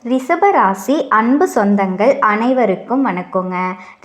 ரிஷபராசி அன்பு சொந்தங்கள் அனைவருக்கும் வணக்கங்க.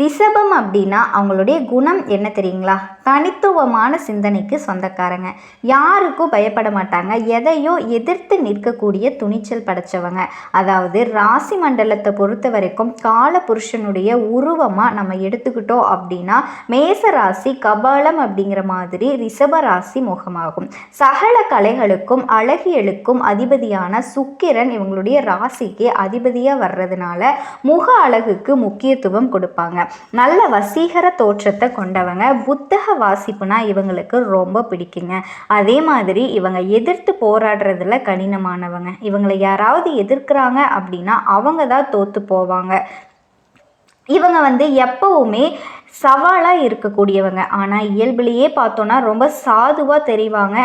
ரிஷபம் அப்படின்னா அவங்களுடைய குணம் என்ன தெரியுங்களா? தனித்துவமான சிந்தனைக்கு சொந்தக்காரங்க. யாருக்கும் பயப்பட மாட்டாங்க. எதையோ எதிர்த்து நிற்கக்கூடிய துணிச்சல் படைச்சவங்க. அதாவது ராசி மண்டலத்தை பொறுத்த வரைக்கும் கால புருஷனுடைய உருவமாக நம்ம எடுத்துக்கிட்டோம் அப்படின்னா மேச ராசி கபாலம் அப்படிங்கிற மாதிரி ரிஷபராசி முகமாகும். சகல கலைகளுக்கும் அழகியலுக்கும் அதிபதியான சுக்கிரன் இவங்களுடைய ராசிக்கு அதிபதியாக வர்றதுனால முக அழகுக்கு முக்கியத்துவம் கொடுப்பாங்க. நல்ல வசீகர தோற்றத்தை கொண்டவங்க. புத்தக வாசிப்புனா இவங்களுக்கு ரொம்ப பிடிக்குங்க. அதே மாதிரி இவங்க எதிர்த்து போராடுறதுல கடினமானவங்க. இவங்களை யாராவது எதிர்க்கிறாங்க அப்படின்னா அவங்க தான் தோத்து போவாங்க. இவங்க எப்பவுமே சவாலாக இருக்கக்கூடியவங்க. ஆனால் இயல்பிலேயே பார்த்தோன்னா ரொம்ப சாதுவாக தெரிவாங்க.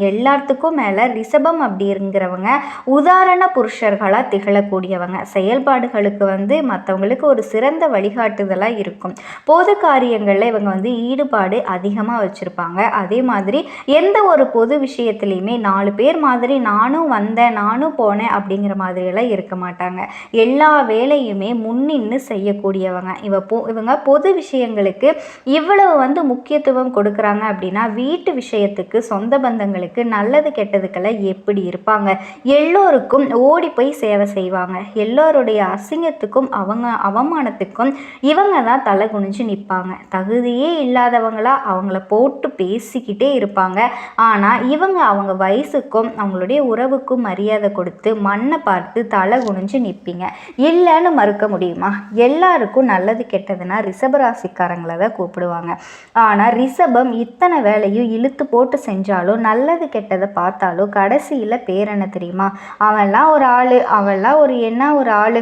எல்லாத்துக்கும் மேலே ரிஷபம் அப்படிங்கிறவங்க உதாரண புருஷர்களாக திகழக்கூடியவங்க. செயல்பாடுகளுக்கு மற்றவங்களுக்கு ஒரு சிறந்த வழிகாட்டுதலாக இருக்கும். பொது காரியங்களில் இவங்க ஈடுபாடு அதிகமாக வச்சுருப்பாங்க. அதே மாதிரி எந்த ஒரு பொது விஷயத்துலையுமே 4 பேர் மாதிரி நானும் வந்தேன் நானும் போனேன் அப்படிங்கிற மாதிரியெல்லாம் இருக்க மாட்டாங்க. எல்லா வேலையுமே முன்னின்று செய்யக்கூடியவங்க. இவங்க பொது விஷயங்கள் இவ்வளவு முக்கியத்துவம் கொடுக்கறாங்க அப்படின்னா வீட்டு விஷயத்துக்கு சொந்த பந்தங்களுக்கு நல்லது கெட்டதுக்கெல்லாம் எப்படி இருப்பாங்க. எல்லோருக்கும் ஓடி போய் சேவை செய்வாங்க. எல்லோருடைய அசிங்கத்துக்கும் அவமானத்துக்கும் இவங்க தான் தலை குனிஞ்சு நிற்பாங்க. தகுதியே இல்லாதவங்களா அவங்கள போட்டு பேசிக்கிட்டே இருப்பாங்க. ஆனால் இவங்க அவங்க வயசுக்கும் அவங்களுடைய உறவுக்கும் மரியாதை கொடுத்து மண்ணை பார்த்து தலை குனிஞ்சு நிற்பீங்க. இல்லைன்னு மறுக்க முடியுமா? எல்லாருக்கும் நல்லது கெட்டதுன்னா ரிஷபராசிக்காரங்களை தான் கூப்பிடுவாங்க. ஆனால் ரிஷபம் இத்தனை வேலையும் இழுத்து போட்டு செஞ்சாலும் நல்லது கெட்டதை பார்த்தாலும் கடைசியில் பேர் என்ன தெரியுமா? அவன்லாம் ஒரு ஆள், அவன்லாம் ஒரு ஆள்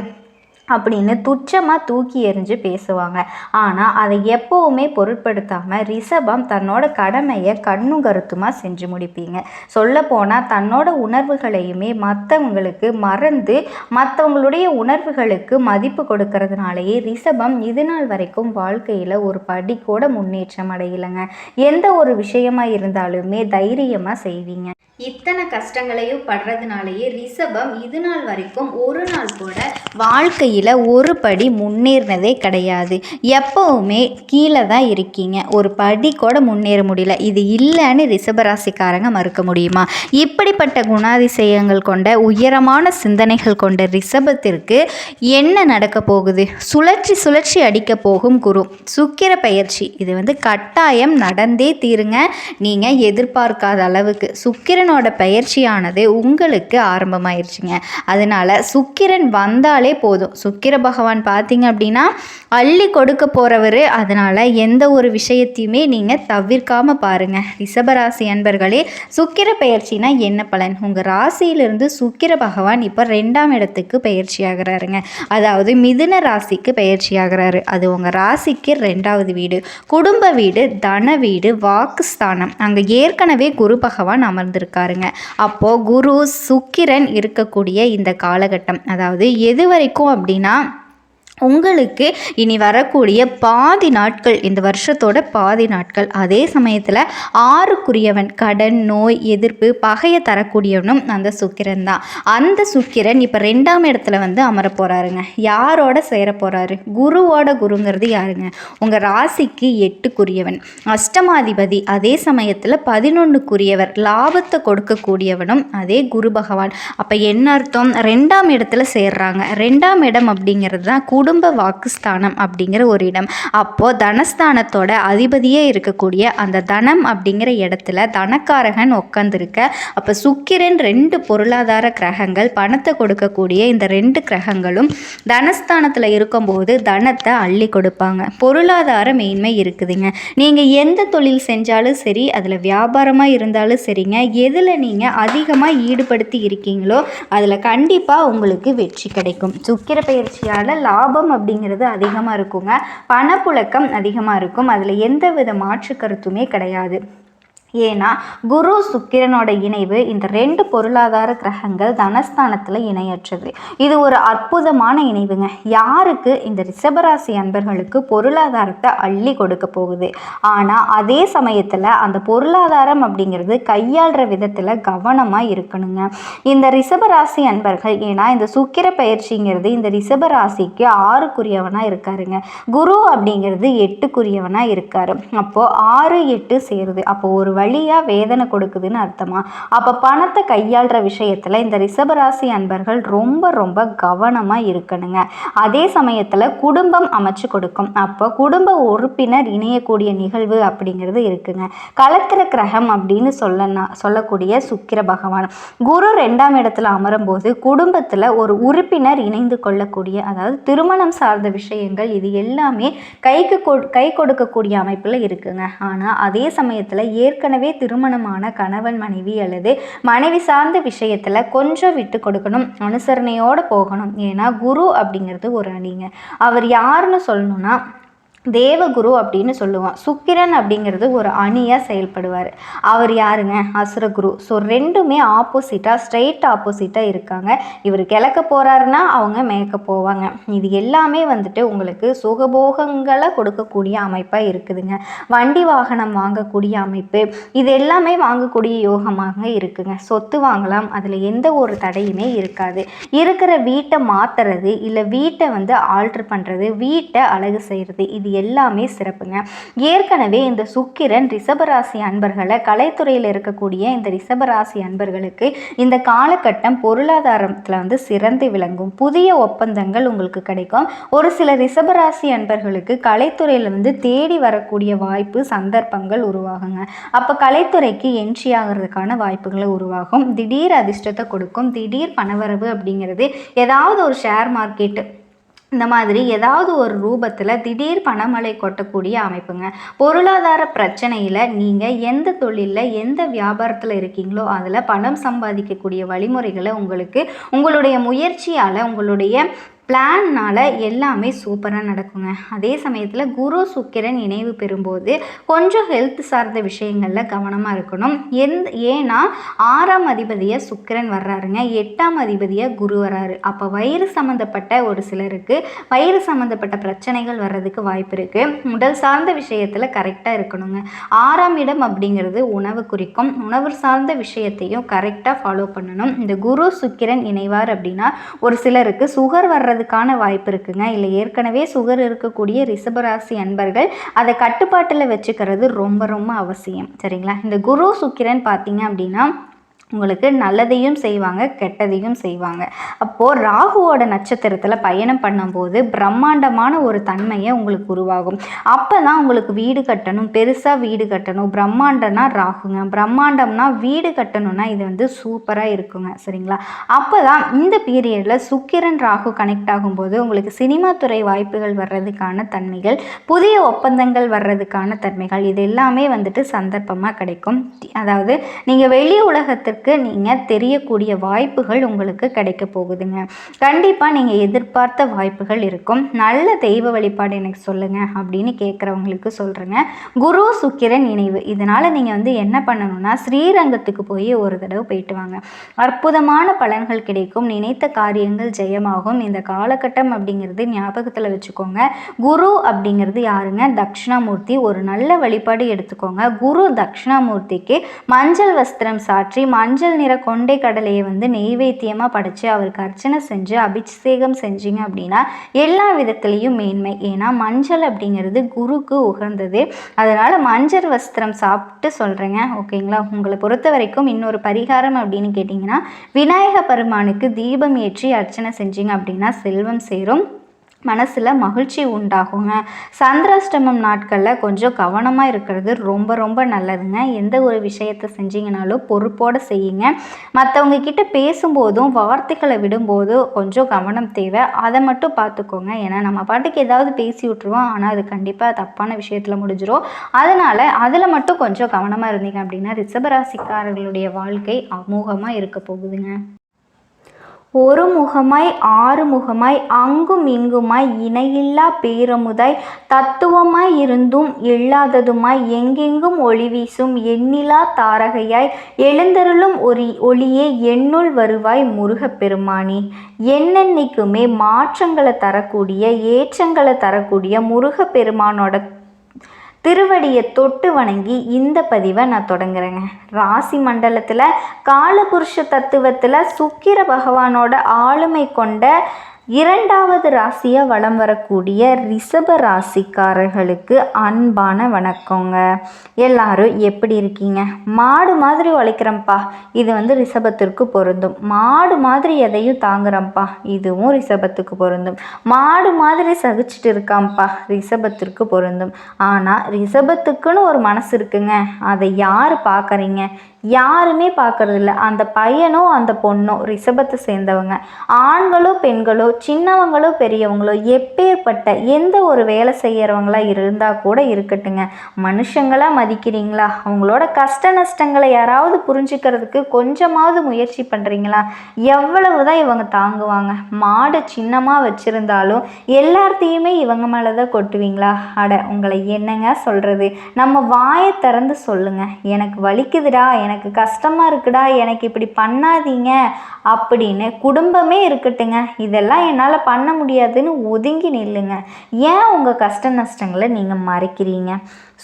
அப்படின்னு துச்சமாக தூக்கி எறிஞ்சு பேசுவாங்க. ஆனால் அதை எப்போவுமே பொருட்படுத்தாமல் ரிஷபம் தன்னோட கடமையை கண்ணும் கருத்துமாக செஞ்சு முடிப்பீங்க. சொல்லப்போனால் தன்னோட உணர்வுகளையுமே மற்றவங்களுக்கு மறந்து மற்றவங்களுடைய உணர்வுகளுக்கு மதிப்பு கொடுக்கறதுனாலேயே ரிஷபம் இது நாள் வரைக்கும் வாழ்க்கையில் ஒரு படி கூட முன்னேற்றம் அடையலைங்க. எந்த ஒரு விஷயமா இருந்தாலுமே தைரியமாக செய்வீங்க. இத்தனை கஷ்டங்களையும் படுறதுனாலேயே ரிஷபம் இது நாள் வரைக்கும் ஒரு நாள் கூட வாழ்க்கையில் ஒரு படி முன்னேறினதே கிடையாது. எப்போவுமே கீழே தான் இருக்கீங்க. ஒரு படி கூட முன்னேற முடியல. இது இல்லைன்னு ரிஷபராசிக்காரங்க மறுக்க முடியுமா? இப்படிப்பட்ட குணாதிசயங்கள் கொண்ட உயரமான சிந்தனைகள் கொண்ட ரிஷபத்திற்கு என்ன நடக்க போகுது? சுழற்சி அடிக்க போகும் குரு சுக்கிர பயிற்சி. இது கட்டாயம் நடந்தே தீருங்க. நீங்கள் எதிர்பார்க்காத அளவுக்கு சுக்கிரன் பயிற்சியானது உங்களுக்கு ஆரம்பமாயிருச்சுங்க. அதனால சுக்கிரன் வந்தாலே போதும். சுக்கிர பகவான் பார்த்தீங்க அப்படின்னா அள்ளி கொடுக்க போறவர். அதனால எந்த ஒரு விஷயத்தையுமே நீங்க தவிர்க்காம பாருங்க. ரிஷபராசி அன்பர்களே, சுக்கிர பயிற்சினா என்ன பலன்? உங்க ராசியிலிருந்து சுக்கிர பகவான் இப்போ 2ஆம் இடத்துக்கு பயிற்சி ஆகிறாருங்க. அதாவது மிதுன ராசிக்கு பயிற்சி ஆகிறாரு. அது உங்க ராசிக்கு 2வது வீடு, குடும்ப வீடு, தன வீடு, வாக்குஸ்தானம். அங்க ஏற்கனவே குரு பகவான் அமர்ந்திருக்காருங்க. அப்போ குரு சுக்கிரன் இருக்கக்கூடிய இந்த காலகட்டம், அதாவது எது வரைக்கும் அப்படின்னா உங்களுக்கு இனி வரக்கூடிய பாதி நாட்கள், இந்த வருஷத்தோட பாதி நாட்கள். அதே சமயத்தில் 6க்குரியவன் கடன், நோய், எதிர்ப்பு, பகையை தரக்கூடியவனும் அந்த சுக்கிரன் தான். அந்த சுக்கிரன் இப்போ 2ஆம் இடத்துல அமர போகிறாருங்க. யாரோட சேர போகிறாரு? குருங்கிறது யாருங்க? உங்கள் ராசிக்கு 8க்குரியவன், அஷ்டமாதிபதி. அதே சமயத்தில் 11க்குரியவர், லாபத்தை கொடுக்கக்கூடியவனும் அதே குரு பகவான். அப்போ என்ன அர்த்தம்? 2ஆம் இடத்துல சேர்றாங்க. 2ஆம் இடம் அப்படிங்கிறது தான் குடும்ப வாக்குஸ்தானம் அப்படிங்கிற ஒரு இடம். அப்போ தனஸ்தானத்தோட அதிபதியே இருக்கக்கூடிய அந்த தனம் அப்படிங்கிற இடத்துல தனக்காரகன் உட்காந்துருக்க. அப்போ சுக்கிரன் 2 பொருளாதார கிரகங்கள், பணத்தை கொடுக்கக்கூடிய இந்த 2 கிரகங்களும் தனஸ்தானத்தில் இருக்கும்போது தனத்தை அள்ளி கொடுப்பாங்க. பொருளாதார மேன்மை இருக்குதுங்க. நீங்கள் எந்த தொழில் செஞ்சாலும் சரி, அதில் வியாபாரமாக இருந்தாலும் சரிங்க, எதில் நீங்கள் அதிகமாக ஈடுபடுத்தி இருக்கீங்களோ அதில் கண்டிப்பாக உங்களுக்கு வெற்றி கிடைக்கும். சுக்கிர பயிற்சியால் லாபம் அப்படிங்கிறது அதிகமாக இருக்குங்க. பணப்புழக்கம் அதிகமாக இருக்கும். அதில் எந்த வித மாற்று கருத்துமே கிடையாது. ஏன்னா குரு சுக்கிரனோட இணைவு இந்த 2 பொருளாதார கிரகங்கள் தனஸ்தானத்தில் இணையற்றது. இது ஒரு அற்புதமான இணைவுங்க. யாருக்கு? இந்த ரிஷபராசி அன்பர்களுக்கு பொருளாதாரத்தை அள்ளி கொடுக்க போகுது. ஆனால் அதே சமயத்தில் அந்த பொருளாதாரம் அப்படிங்கிறது கையாளுற விதத்தில் கவனமாக இருக்கணுங்க இந்த ரிஷபராசி அன்பர்கள். ஏன்னா இந்த சுக்கிர பயிற்சிங்கிறது இந்த ரிஷபராசிக்கு 6க்குரியவனாக இருக்காருங்க. குரு அப்படிங்கிறது 8க்குரியவனாக இருக்காரு. அப்போது 6 8 சேருது. அப்போ ஒரு வழியாக வேதனை கொடுக்குதுன்னு அர்த்தமா? அப்போ பணத்தை கையாளுற விஷயத்தில் இந்த ரிஷபராசி அன்பர்கள் ரொம்ப ரொம்ப கவனமாக இருக்கணுங்க. அதே சமயத்தில் குடும்பம் அமைச்சு கொடுக்கும். அப்போ குடும்ப உறுப்பினர் இணையக்கூடிய நிகழ்வு அப்படிங்கிறது இருக்குங்க. கலத்திர கிரகம் அப்படின்னு சொல்லக்கூடிய சுக்கிர பகவான் குரு 2ஆம் இடத்துல அமரும் போது குடும்பத்தில் ஒரு உறுப்பினர் இணைந்து கொள்ளக்கூடிய, அதாவது திருமணம் சார்ந்த விஷயங்கள் இது எல்லாமே கை கொடுக்கக்கூடிய அமைப்பில் இருக்குங்க. ஆனால் அதே சமயத்தில் ஏற்கனவே திருமணமான கணவன் மனைவி அல்லது மனைவி சார்ந்த விஷயத்தில் கொஞ்சம் விட்டு கொடுக்கணும், அனுசரணையோடு போகணும். ஏன்னா குரு அப்படிங்கிறது ஒரு அணிங்க. அவர் யாருன்னு சொல்லணும்னா தேவகுரு அப்படின்னு சொல்லுவான். சுக்கிரன் அப்படிங்கிறது ஒரு அணியாக செயல்படுவார். அவர் யாருங்க? அசுரகுரு. ஸோ 2மே ஸ்ட்ரெயிட் ஆப்போசிட்டாக இருக்காங்க. இவர் கிழக்க போகிறாருன்னா அவங்க மேற்க போவாங்க. இது எல்லாமே வந்துட்டு உங்களுக்கு சுகபோகங்களை கொடுக்கக்கூடிய அமைப்பாக இருக்குதுங்க. வண்டி வாகனம் வாங்கக்கூடிய அமைப்பு இது எல்லாமே வாங்கக்கூடிய யோகமாக இருக்குங்க. சொத்து வாங்கலாம், அதில் எந்த ஒரு தடையுமே இருக்காது. இருக்கிற வீட்டை மாற்றுறது இல்லை வீட்டை ஆல்ட்ரு பண்ணுறது, வீட்டை அழகு செய்கிறது, இது எல்லாமே சிறப்புங்க. ஏற்கனவே இந்த சுக்கிரன் ரிஷபராசி அன்பர்களை, கலைத்துறையில் இருக்கக்கூடிய இந்த ரிஷபராசி அன்பர்களுக்கு இந்த காலகட்டம் பொருளாதாரத்தில் சிறந்து விளங்கும். புதிய ஒப்பந்தங்கள் உங்களுக்கு கிடைக்கும். ஒரு சில ரிஷபராசி அன்பர்களுக்கு கலைத்துறையில் தேடி வரக்கூடிய வாய்ப்பு சந்தர்ப்பங்கள் உருவாகுங்க. அப்போ கலைத்துறைக்கு என்ட்ரி ஆகிறதுக்கான வாய்ப்புகளை உருவாகும். திடீர் அதிர்ஷ்டத்தை கொடுக்கும். திடீர் பணவரவு அப்படிங்கிறது ஏதாவது ஒரு ஷேர் மார்க்கெட் இந்த மாதிரி ஏதாவது ஒரு ரூபத்தில் திடீர் பணமழை கொட்டக்கூடிய அமைப்புங்க. பொருளாதார பிரச்சனையில் நீங்கள் எந்த தொழிலில் எந்த வியாபாரத்தில் இருக்கீங்களோ அதில் பணம் சம்பாதிக்கக்கூடிய வழிமுறைகளை உங்களுடைய முயற்சியால் உங்களுடைய பிளான்னால் எல்லாமே சூப்பராக நடக்குங்க. அதே சமயத்தில் குரு சுக்கிரன் இணைவு பெறும்போது கொஞ்சம் ஹெல்த் சார்ந்த விஷயங்களில் கவனமாக இருக்கணும். ஏன்னா 6ஆம் அதிபதியாக சுக்கிரன் வர்றாருங்க, 8ஆம் அதிபதியாக குரு வர்றாரு. அப்போ வயிறு சம்மந்தப்பட்ட ஒரு சிலருக்கு வயிறு சம்மந்தப்பட்ட பிரச்சனைகள் வர்றதுக்கு வாய்ப்பு இருக்குது. உடல் சார்ந்த விஷயத்தில் கரெக்டாக இருக்கணுங்க. 6ஆம் இடம் அப்படிங்கிறது உணவு குறிக்கும். உணவு சார்ந்த விஷயத்தையும் கரெக்டாக ஃபாலோ பண்ணணும். இந்த குரு சுக்கிரன் இணைவார் அப்படின்னா ஒரு சிலருக்கு சுகர் வர்றதுக்கான வாய்ப்பு இருக்குங்க. இல்லை ஏற்கனவே சுகர் இருக்கக்கூடிய ரிஷபராசி அன்பர்கள் அதை கட்டுப்பாட்டில் வச்சுக்கிறது ரொம்ப ரொம்ப அவசியம். சரிங்களா? இந்த குரு சுக்கிரன் பார்த்தீங்க அப்படின்னா உங்களுக்கு நல்லதையும் செய்வாங்க, கெட்டதையும் செய்வாங்க. அப்போது ராகுவோட நட்சத்திரத்தில் பயணம் பண்ணும்போது பிரம்மாண்டமான ஒரு தன்மையை உங்களுக்கு உருவாகும். அப்போ தான் உங்களுக்கு வீடு கட்டணும், பெருசாக வீடு கட்டணும். பிரம்மாண்டம்னா ராகுங்க, பிரம்மாண்டம்னா வீடு கட்டணும்னா இது சூப்பராக இருக்குங்க. சரிங்களா? அப்போ தான் இந்த பீரியடில் சுக்கிரன் ராகு கனெக்ட் ஆகும்போது உங்களுக்கு சினிமா துறை வாய்ப்புகள் வர்றதுக்கான தன்மைகள், புதிய ஒப்பந்தங்கள் வர்றதுக்கான தன்மைகள் இது எல்லாமே சந்தர்ப்பமாக கிடைக்கும். அதாவது நீங்கள் வெளி உலகத்திற்கு நீங்கள் தெரியக்கூடிய வாய்ப்புகள் உங்களுக்கு கிடைக்க போகுதுங்க. கண்டிப்பாக நீங்கள் எதிர்பார்த்த வாய்ப்புகள் இருக்கும். நல்ல தெய்வ வழிபாடு எனக்கு சொல்லுங்கள் அப்படின்னு கேட்குறவங்களுக்கு சொல்கிறேங்க. குரு சுக்கிரன் இணைவு இதனால் நீங்கள் என்ன பண்ணணும்னா ஸ்ரீரங்கத்துக்கு போய் ஒரு தடவை போயிட்டு வாங்க. அற்புதமான பலன்கள் கிடைக்கும். நினைத்த காரியங்கள் ஜெயமாகும். இந்த காலகட்டம் அப்படிங்கிறது ஞாபகத்தில் வச்சுக்கோங்க. குரு அப்படிங்கிறது யாருங்க? தட்சிணாமூர்த்தி. ஒரு நல்ல வழிபாடு எடுத்துக்கோங்க. குரு தட்சிணாமூர்த்திக்கு மஞ்சள் வஸ்திரம் சாற்றி மஞ்சள் நிற கொண்டை கடலையை நெய்வேத்தியமாக படைச்சு அவருக்கு அர்ச்சனை செஞ்சு அபிஷேகம் செஞ்சீங்க அப்படின்னா எல்லா விதத்துலேயும் மேன்மை. ஏன்னா மஞ்சள் அப்படிங்கிறது குருக்கு உகந்தது. அதனால் மஞ்சள் வஸ்திரம் சாப்பிட்டு சொல்கிறேங்க. ஓகேங்களா? உங்களை பொறுத்த வரைக்கும் இன்னொரு பரிகாரம் அப்படின்னு கேட்டிங்கன்னா விநாயக பெருமானுக்கு தீபம் ஏற்றி அர்ச்சனை செஞ்சீங்க அப்படின்னா செல்வம் சேரும், மனசில் மகிழ்ச்சி உண்டாகுங்க. சந்திராஷ்டமம் நாட்களில் கொஞ்சம் கவனமாக இருக்கிறது ரொம்ப ரொம்ப நல்லதுங்க. எந்த ஒரு விஷயத்தை செஞ்சீங்கனாலும் பொறுப்போடு செய்யுங்க. மற்றவங்க கிட்ட பேசும்போதும் வார்த்தைகளை விடும்போதும் கொஞ்சம் கவனம் தேவை. அதை மட்டும் பார்த்துக்கோங்க. ஏன்னா நம்ம பாட்டுக்கு ஏதாவது பேசி விட்ருவோம், ஆனால் அது கண்டிப்பாக தப்பான விஷயத்தில் முடிஞ்சிடும். அதனால் அதில் மட்டும் கொஞ்சம் கவனமாக இருந்தீங்க அப்படின்னா ரிஷபராசிக்காரர்களுடைய வாழ்க்கை அமோகமாக இருக்க போகுதுங்க. ஒரு முகமாய் ஆறு முகமாய் அங்கும் இங்குமாய் இணையில்லா பேரமுதாய் தத்துவமாய் இருந்தும் இல்லாததுமாய் எங்கெங்கும் ஒளி வீசும் எண்ணிலா தாரகையாய் எழுந்தருளும் ஒளியே என்னுள் வருவாய் முருகப்பெருமானி. என்னென்னைக்குமே மாற்றங்களை தரக்கூடிய ஏற்றங்களை தரக்கூடிய முருகப்பெருமானோட திருவடியை தொட்டு வணங்கி இந்த பதிவை நான் தொடங்குறேங்க. ராசி மண்டலத்தில் காலபுருஷ தத்துவத்தில் சுக்கிர பகவானோட ஆளுமை கொண்ட இரண்டாவது ராசியாக வலம் வரக்கூடிய ரிஷப ராசிக்காரர்களுக்கு அன்பான வணக்கங்க. எல்லாரும் எப்படி இருக்கீங்க? மாடு மாதிரி உழைக்கிறேன்ப்பா, இது ரிஷபத்திற்கு பொருந்தும். மாடு மாதிரி எதையும் தாங்குறேன்ப்பா, இதுவும் ரிஷபத்துக்கு பொருந்தும். மாடு மாதிரி சகிச்சுட்டு இருக்கான்ப்பா, ரிஷபத்திற்கு பொருந்தும். ஆனால் ரிஷபத்துக்குன்னு ஒரு மனசு இருக்குங்க, அதை யார் பார்க்குறீங்க? யாருமே பார்க்கறதில்ல. அந்த பையனோ அந்த பொண்ணோ ரிஷபத்தை சேர்ந்தவங்க, ஆண்களோ பெண்களோ சின்னவங்களோ பெரியவங்களோ எப்பேற்பட்ட எந்த ஒரு வேலை செய்கிறவங்களா இருந்தால் கூட இருக்கட்டுங்க, மனுஷங்களாக மதிக்கிறீங்களா? அவங்களோட கஷ்ட நஷ்டங்களை யாராவது புரிஞ்சுக்கிறதுக்கு கொஞ்சமாவது முயற்சி பண்ணுறீங்களா? எவ்வளவு தான் இவங்க தாங்குவாங்க? மாடு சின்னமாக வச்சுருந்தாலும் எல்லாத்தையுமே இவங்க மேலே தான் கொட்டுவீங்களா? அட உங்களை என்னங்க சொல்கிறது? நம்ம வாயை திறந்து சொல்லுங்கள், எனக்கு வலிக்குதுடா, எனக்கு கஷ்டமாக இருக்குடா, எனக்கு இப்படி பண்ணாதீங்க அப்படின்னு. குடும்பமே இருக்கட்டுங்க, இதெல்லாம் என்னால் பண்ண முடியாதுன்னு ஒதுங்கி நில்லுங்க. ஏன் உங்கள் கஷ்ட நஷ்டங்களை நீங்கள் மறைக்கிறீங்க?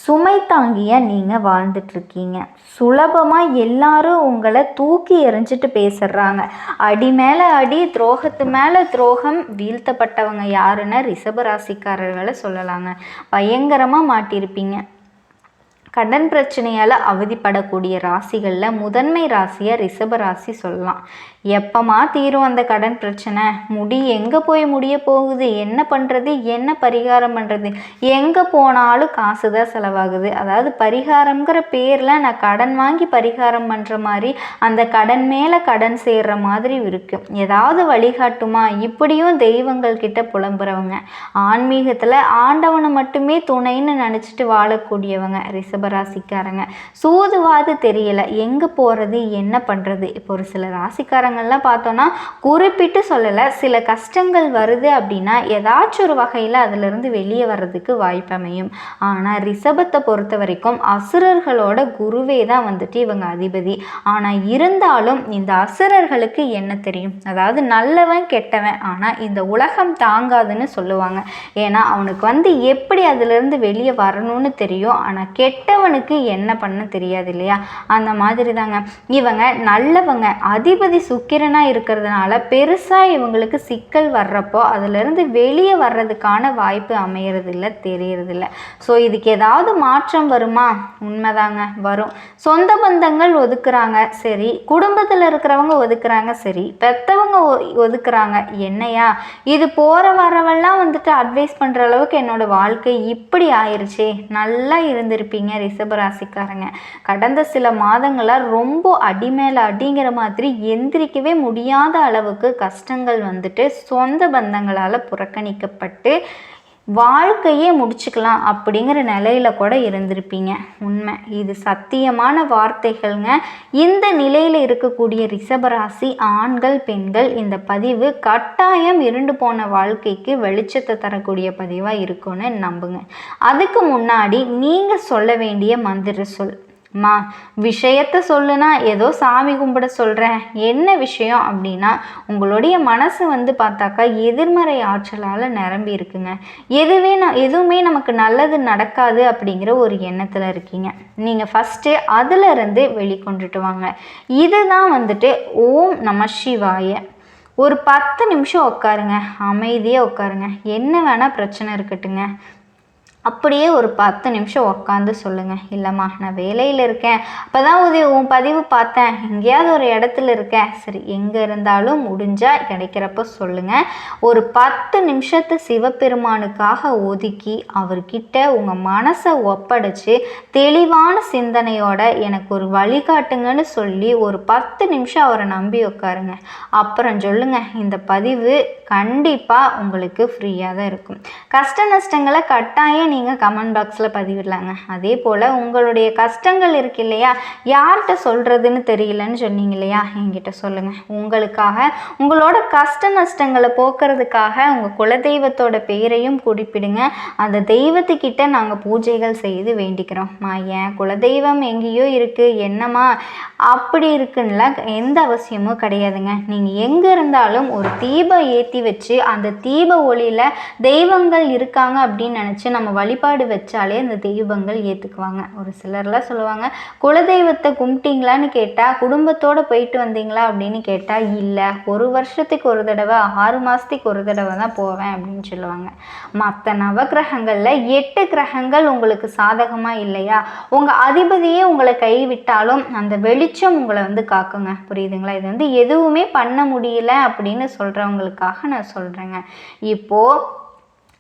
சுமை தாங்கிய நீங்கள் வாழ்ந்துட்டுருக்கீங்க. சுலபமாக எல்லாரும் உங்களை தூக்கி எறிஞ்சிட்டு பேசுகிறாங்க. அடி மேலே அடி, துரோகத்து மேலே துரோகம். வீழ்த்தப்பட்டவங்க யாருன்னா ரிஷபராசிக்காரர்களை சொல்லலாங்க. பயங்கரமாக மாட்டியிருப்பீங்க. கடன் பிரச்சனையால் அவதிப்படக்கூடிய ராசிகளில் முதன்மை ராசியாக ரிஷப ராசி சொல்லலாம். எப்பமா தீரும் அந்த கடன் பிரச்சனை? எங்கே போய் முடிய போகுது? என்ன பண்ணுறது? என்ன பரிகாரம் பண்ணுறது? எங்கே போனாலும் காசு தான் செலவாகுது. அதாவது பரிகாரங்கிற பேரில் நான் கடன் வாங்கி பரிகாரம் பண்ணுற மாதிரி அந்த கடன் மேலே கடன் சேர்கிற மாதிரி இருக்குது. ஏதாவது வழிகாட்டுமா? இப்படியும் தெய்வங்கள் கிட்ட புலம்புறவங்க. ஆன்மீகத்தில் ஆண்டவனை மட்டுமே துணைன்னு நினச்சிட்டு வாழக்கூடியவங்க ரிஷபராசிக்காரங்க. சூதுவாது தெரியல, எங்கே போகிறது என்ன பண்ணுறது? இப்போ ஒரு சில ராசிக்காரங்கள்லாம் பார்த்தோன்னா குறிப்பிட்டு சொல்லலை, சில கஷ்டங்கள் வருது அப்படின்னா ஏதாச்சும் ஒரு வகையில் அதிலிருந்து வெளியே வர்றதுக்கு வாய்ப்பு அமையும். ஆனால் ரிஷபத்தை பொறுத்த வரைக்கும் அசுரர்களோட குருவே தான் இவங்க அதிபதி. ஆனால் இருந்தாலும் இந்த அசுரர்களுக்கு என்ன தெரியும்? அதாவது நல்லவன் கெட்டவன், ஆனால் இந்த உலகம் தாங்காதுன்னு சொல்லுவாங்க. ஏன்னா அவனுக்கு எப்படி அதிலிருந்து வெளியே வரணும்னு தெரியும், ஆனால் கெட்டவனுக்கு என்ன பண்ண தெரியாது இல்லையா? அந்த மாதிரி தாங்க இவங்க நல்லவங்க. அதிபதி சுக்கிரனாக இருக்கிறதுனால பெருசாக இவங்களுக்கு சிக்கல் வர்றப்போ அதிலிருந்து வெளியே வர்றதுக்கான வாய்ப்பு அமையறதில்ல, தெரியறதில்ல. ஸோ இதுக்கு ஏதாவது மாற்றம் வருமா? உண்மைதாங்க, வரும். சொந்த பந்தங்கள் ஒதுக்குறாங்க சரி, குடும்பத்தில் இருக்கிறவங்க ஒதுக்குறாங்க சரி, பெற்றவங்க ஒதுக்குறாங்க. என்னையா இது போகிற வரவெல்லாம் அட்வைஸ் பண்ணுற அளவுக்கு என்னோட வாழ்க்கை இப்படி ஆயிடுச்சே. நல்லா இருந்திருப்பீங்க ரிஷபராசிக்காரங்க. கடந்த சில மாதங்களாக ரொம்ப அடிமேல அடிங்கிற மாதிரி எந்திரிக்கவே முடியாத அளவுக்கு கஷ்டங்கள் சொந்த பந்தங்களால் புறக்கணிக்கப்பட்டு வாழ்க்கையே முடிச்சுக்கலாம் அப்படிங்கிற நிலையில கூட இருந்திருப்பீங்க. உண்மை, இது சத்தியமான வார்த்தைகள்ங்க. இந்த நிலையில் இருக்கக்கூடிய ரிஷபராசி ஆண்கள் பெண்கள் இந்த பதிவு கட்டாயம் இருண்டு போன வாழ்க்கைக்கு வெளிச்சத்தை தரக்கூடிய பதிவாக இருக்கும்னு நம்புங்க. அதுக்கு முன்னாடி நீங்கள் சொல்ல வேண்டிய மந்திர சொல். விஷயத்தை சொல்லுனா ஏதோ சாமி கும்பிட சொல்கிறேன், என்ன விஷயம் அப்படின்னா உங்களுடைய மனசு பார்த்தாக்கா எதிர்மறை ஆற்றலால் நிரம்பி இருக்குங்க. எதுவுமே நமக்கு நல்லது நடக்காது அப்படிங்கிற ஒரு எண்ணத்தில் இருக்கீங்க. நீங்கள் ஃபஸ்ட்டு அதிலிருந்து வெளிக்கொண்டுட்டு வாங்க. இதுதான் ஓம் நம சிவாய. ஒரு 10 நிமிஷம் உட்காருங்க, அமைதியாக உட்காருங்க. என்ன வேணால் பிரச்சனை இருக்கட்டுங்க, அப்படியே ஒரு 10 நிமிஷம் உட்காந்து சொல்லுங்கள். இல்லைம்மா நான் வேலையில் இருக்கேன், அப்போ தான் உன் பதிவு பார்த்தேன், எங்கேயாவது ஒரு இடத்துல இருக்கேன். சரி, எங்கே இருந்தாலும் முடிஞ்சால் கிடைக்கிறப்ப சொல்லுங்கள். ஒரு 10 நிமிஷத்தை சிவபெருமானுக்காக ஒதுக்கி அவர்கிட்ட உங்கள் மனசை ஒப்படைச்சு தெளிவான சிந்தனையோட எனக்கு ஒரு வழிகாட்டுங்கன்னு சொல்லி ஒரு 10 நிமிஷம் அவரை நம்பி உட்காருங்க. அப்புறம் சொல்லுங்கள். இந்த பதிவு கண்டிப்பாக உங்களுக்கு ஃப்ரீயாக தான் இருக்கும். கஷ்ட நஷ்டங்களை கட்டாயம் நீங்கள் கமெண்ட் பாக்ஸில் பதிவிடலாங்க. அதே போல் உங்களுடைய கஷ்டங்கள் இருக்கு இல்லையா, யார்கிட்ட சொல்கிறதுன்னு தெரியலன்னு சொன்னீங்க இல்லையா, என்கிட்ட சொல்லுங்கள். உங்களுக்காக உங்களோட கஷ்ட நஷ்டங்களை போக்குறதுக்காக உங்கள் குலதெய்வத்தோட பெயரையும் குறிப்பிடுங்க. அந்த தெய்வத்துக்கிட்ட நாங்கள் பூஜைகள் செய்து வேண்டிக்கிறோம்மா. என் குலதெய்வம் எங்கேயோ இருக்குது, என்னம்மா அப்படி இருக்குன்னுலாம் எந்த அவசியமும் கிடையாதுங்க. நீங்கள் எங்கே இருந்தாலும் ஒரு தீபம் ஏற்றி வச்சு அந்த தீப ஒளியில் தெய்வங்கள் இருக்காங்க அப்படின்னு நினச்சி நம்ம வழிபாடு வச்சாலே அந்த தெய்வங்கள் ஏற்றுக்குவாங்க. ஒரு சிலர்லாம் சொல்லுவாங்க, குலதெய்வத்தை கும்பிட்டீங்களான்னு கேட்டால் குடும்பத்தோடு போயிட்டு வந்தீங்களா அப்படின்னு கேட்டால் இல்லை, ஒரு வருஷத்துக்கு ஒரு தடவை 6 மாதத்துக்கு ஒரு தடவை தான் போவேன் அப்படின்னு சொல்லுவாங்க. மற்ற நவகிரகங்களில் 8 கிரகங்கள் உங்களுக்கு சாதகமாக இல்லையா, உங்கள் அதிபதியே உங்களை கைவிட்டாலும் அந்த வெளிச்சம் உங்களை காக்குங்க. புரியுதுங்களா? இது எதுவுமே பண்ண முடியல அப்படின்னு சொல்கிறவங்களுக்காக நான் சொல்கிறேங்க. இப்போது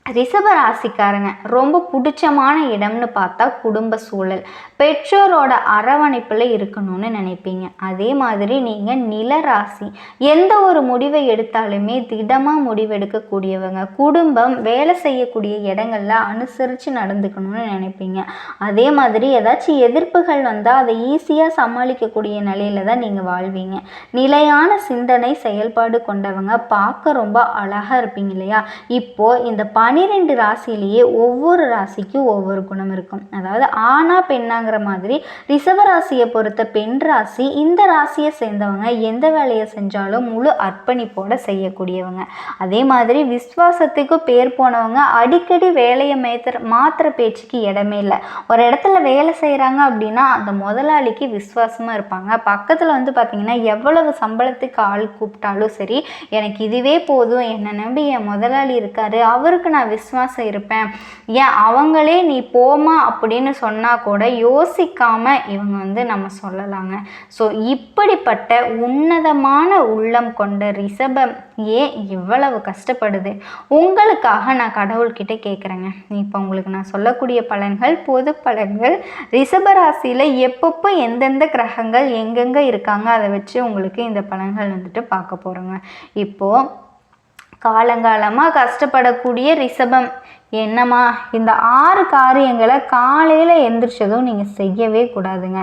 ரிஷப ராசிக்காரங்க ரொம்ப பிடிச்சமான இடம்னு பார்த்தா குடும்ப சூழல், பெற்றோரோட அரவணைப்பில் இருக்கணும்னு நினைப்பீங்க. அதே மாதிரி நீங்கள் நில ராசி, எந்த ஒரு முடிவை எடுத்தாலுமே திடமாக முடிவெடுக்கக்கூடியவங்க. குடும்பம், வேலை செய்யக்கூடிய இடங்களில் அனுசரித்து நடந்துக்கணும்னு நினைப்பீங்க. அதே மாதிரி ஏதாச்சும் எதிர்ப்புகள் வந்தால் அதை ஈஸியாக சமாளிக்கக்கூடிய நிலையில தான் நீங்கள் வாழ்வீங்க. நிலையான சிந்தனை செயல்பாடு கொண்டவங்க, பார்க்க ரொம்ப அழகாக இருப்பீங்க இல்லையா. இப்போது இந்த 12 ராசியிலேயே ஒவ்வொரு ராசிக்கும் ஒவ்வொரு குணம் இருக்கும். அதாவது ஆனா பெண்ணாங்கிற மாதிரி ரிஷபராசியை பொறுத்த பெண் ராசி, இந்த ராசியை சேர்ந்தவங்க எந்த வேலையை செஞ்சாலும் முழு அர்ப்பணிப்போட செய்யக்கூடியவங்க. அதே மாதிரி விஸ்வாசத்துக்கு பேர் போனவங்க, அடிக்கடி வேலையை மாத்திர பேச்சுக்கு இடமே இல்லை. ஒரு இடத்துல வேலை செய்கிறாங்க அப்படின்னா அந்த முதலாளிக்கு விசுவாசமாக இருப்பாங்க. பக்கத்தில் பார்த்தீங்கன்னா எவ்வளவு சம்பளத்துக்கு ஆள் கூப்பிட்டாலும் சரி, எனக்கு இதுவே போதும், என்னை நம்பி என் முதலாளி இருக்காரு, அவருக்கு நான் விசுவாசம் இருப்பேன், ஏன் அவங்களே நீ போமா அப்படின்னு சொன்னால் கூட யோசிக்காமல் இவங்க நம்ம சொல்லலாங்க. ஸோ இப்படிப்பட்ட உன்னதமான உள்ளம் கொண்ட ரிஷபம் ஏன் இவ்வளவு கஷ்டப்படுது? உங்களுக்காக நான் கடவுள்கிட்ட கேட்குறேங்க. இப்போ உங்களுக்கு நான் சொல்லக்கூடிய பலன்கள் பொது பலன்கள். ரிஷபராசியில் எப்பப்போ எந்தெந்த கிரகங்கள் எங்கெங்கே இருக்காங்க அதை வச்சு உங்களுக்கு இந்த பலன்கள் பார்க்க போகிறோங்க. இப்போது காலங்காலமாக கஷ்டப்படக்கூடிய ரிஷபம், என்னம்மா இந்த 6 காரியங்களை காலையில் எந்திரிச்சதும் நீங்கள் செய்யவே கூடாதுங்க.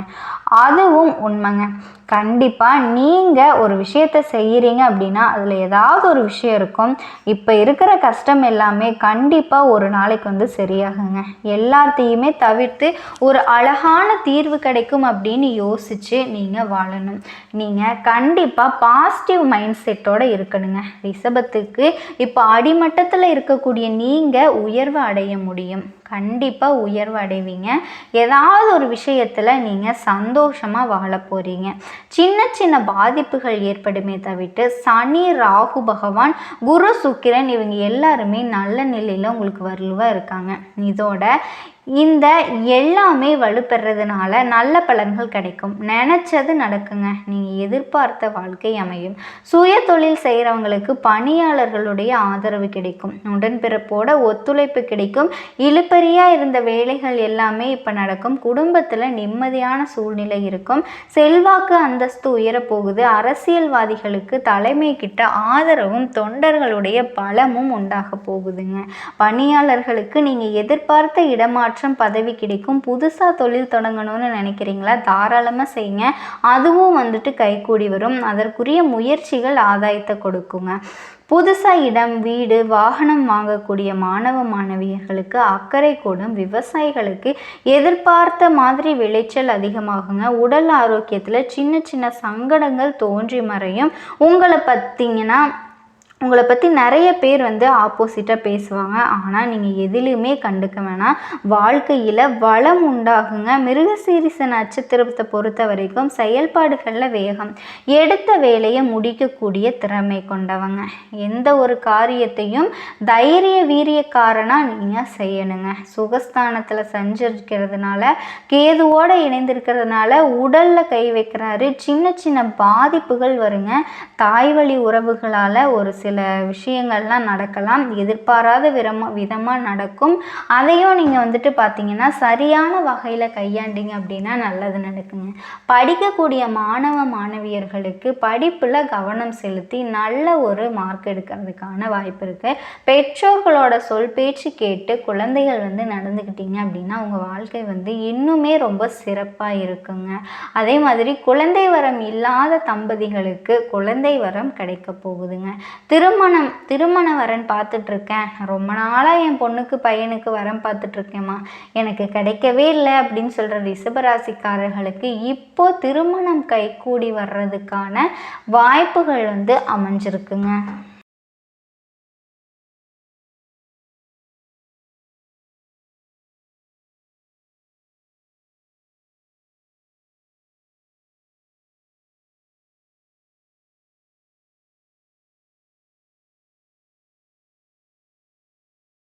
அதுவும் உண்மைங்க. கண்டிப்பாக நீங்கள் ஒரு விஷயத்தை செய்கிறீங்க அப்படின்னா அதில் ஏதாவது ஒரு விஷயம் இருக்கும். இப்போ இருக்கிற கஷ்டம் எல்லாமே கண்டிப்பாக ஒரு நாளைக்கு சரியாகுங்க. எல்லாத்தையுமே தவிர்த்து ஒரு அழகான தீர்வு கிடைக்கும் அப்படின்னு யோசித்து நீங்கள் வாழணும். நீங்கள் கண்டிப்பாக பாசிட்டிவ் மைண்ட் செட்டோடு இருக்கணுங்க. ரிஷபத்துக்கு இப்போ அடிமட்டத்தில் இருக்கக்கூடிய நீங்கள் உயர்வு அடைய முடியும். கண்டிப்பாக உயர்வு அடைவீங்க. ஏதாவது ஒரு விஷயத்தில் நீங்கள் சந்தோஷமாக வாழ போகிறீங்க. சின்ன சின்ன பாதிப்புகள் ஏற்படுமே தவிர்த்து சனி, ராகு பகவான், குரு, சுக்கிரன் இவங்க எல்லாருமே நல்ல நிலையில் உங்களுக்கு வலுவாக இருக்காங்க. இதோட இந்த எல்லாமே வலுப்பெறதுனால நல்ல பலன்கள் கிடைக்கும். நினச்சது நடக்குங்க. நீங்கள் எதிர்பார்த்த வாழ்க்கை அமையும். சுய தொழில் செய்கிறவங்களுக்கு பணியாளர்களுடைய ஆதரவு கிடைக்கும். உடன்பிறப்போட ஒத்துழைப்பு கிடைக்கும். இழுபறியாக இருந்த வேலைகள் எல்லாமே இப்போ நடக்கும். குடும்பத்தில் நிம்மதியான சூழ்நிலை இருக்கும். செல்வாக்கு, அந்தஸ்து உயரப்போகுது. அரசியல்வாதிகளுக்கு தலைமை கிட்ட ஆதரவும் தொண்டர்களுடைய பலமும் உண்டாக போகுதுங்க. பணியாளர்களுக்கு நீங்கள் எதிர்பார்த்த இடமாற்றம், பதவி கிடைக்கும். புதுசாக தொழில் தொடங்கணும்னு நினைக்கிறீங்களா, தாராளமாக செய்யுங்க. அதுவும் கைகூடி வரும். அதற்குரிய முயற்சிகள் ஆதாயத்தை கொடுக்குங்க. புதுசாக இடம், வீடு, வாகனம் வாங்கக்கூடிய மாணவ மாணவியர்களுக்கு அக்கறை கூடும். விவசாயிகளுக்கு எதிர்பார்த்த மாதிரி விளைச்சல் அதிகமாகுங்க. உடல் ஆரோக்கியத்தில் சின்ன சின்ன சங்கடங்கள் தோன்றி மறையும். உங்களை பற்றி நிறைய பேர் ஆப்போசிட்டாக பேசுவாங்க. ஆனால் நீங்கள் எதிலுமே கண்டுக்க வேணாம். வாழ்க்கையில் வளம் உண்டாகுங்க. மிருகசீரிச நட்சத்திரத்தை பொறுத்த வரைக்கும் செயல்பாடுகளில் வேகம், எடுத்த வேலையை முடிக்கக்கூடிய திறமை கொண்டவங்க. எந்த ஒரு காரியத்தையும் தைரிய வீரியக்காரனாக நீங்கள் செய்யணுங்க. சுகஸ்தானத்தில் சஞ்சரிக்கிறதுனால, கேதுவோடு இணைந்திருக்கிறதுனால உடலில் கை வைக்கிறாரு. சின்ன சின்ன பாதிப்புகள் வருங்க. தாய் வழி உறவுகளால் ஒரு சில சில விஷயங்கள்லாம் நடக்கலாம், எதிர்பாராத விதமாக நடக்கும். அதையும் நீங்கள் வந்துட்டு பார்த்தீங்கன்னா சரியான வகையில் கையாண்டிங்க அப்படின்னா நல்லது நடக்குங்க. படிக்கக்கூடிய மாணவ மாணவியர்களுக்கு படிப்பில் கவனம் செலுத்தி நல்ல ஒரு மார்க் எடுக்கிறதுக்கான வாய்ப்பு இருக்குது. பெற்றோர்களோட சொல் பேச்சு கேட்டு குழந்தைகள் வந்து நடந்துக்கிட்டீங்க அப்படின்னா உங்கள் வாழ்க்கை வந்து இன்னுமே ரொம்ப சிறப்பாக இருக்குங்க. அதே மாதிரி குழந்தை வரம் இல்லாத தம்பதிகளுக்கு குழந்தை வரம் கிடைக்க போகுதுங்க. திருமண வரன் பார்த்துட்ருக்கேன், ரொம்ப நாளாக என் பொண்ணுக்கு பையனுக்கு வரம் பார்த்துட்ருக்கேம்மா, எனக்கு கிடைக்கவே இல்லை அப்படின்னு சொல்கிற ரிஷபராசிக்காரர்களுக்கு இப்போ திருமணம் கைகூடி வர்றதுக்கான வாய்ப்புகள் வந்து அமைஞ்சிருக்குங்க.